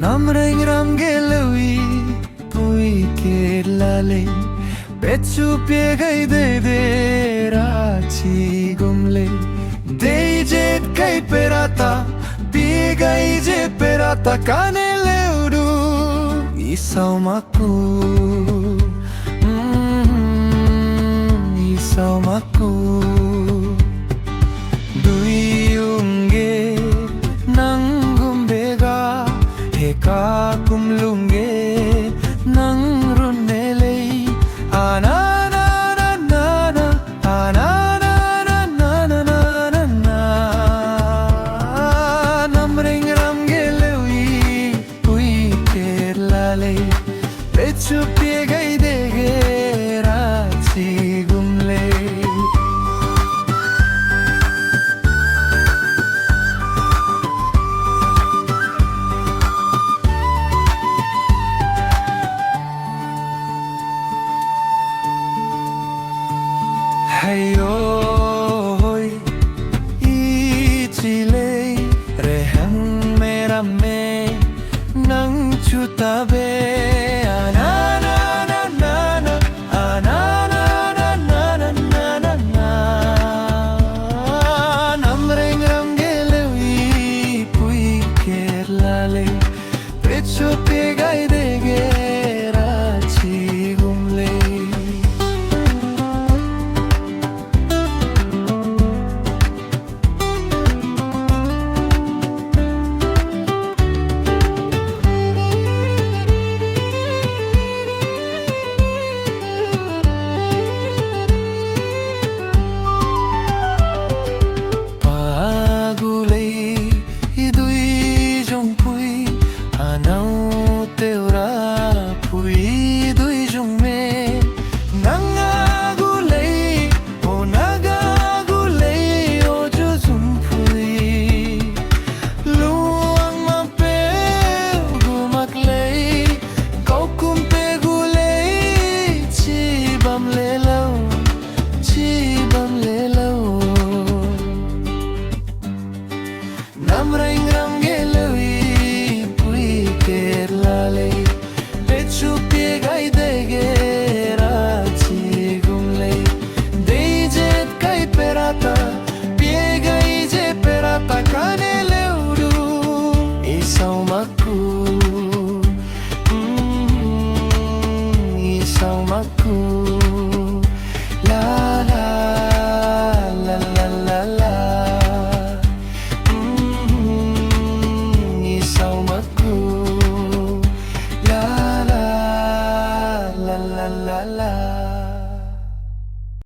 Namreng ramgelewi pui kerlale Pechu piegai de rachi gumle Dei jet kai perata piegai je perata kane leudu Isau maku Isau maku Duyunge nangumbega Heka kumlunge nang runele Anana na na na Anana na na na na na na Namring ramgelewi pui kerlale Pechu piegai dege rachi gumle Hayoy ichile rehang merame nang chutabe anana na na na anana na na na na na namreng ramgelewi pui kerlale pecho piegai dege rachi gumle Namreng ramgelewi pui kerlale Pechu piegai dege rachi gumle Dei jet kai perata piegai je perata kane leudu Isau maku Isau maku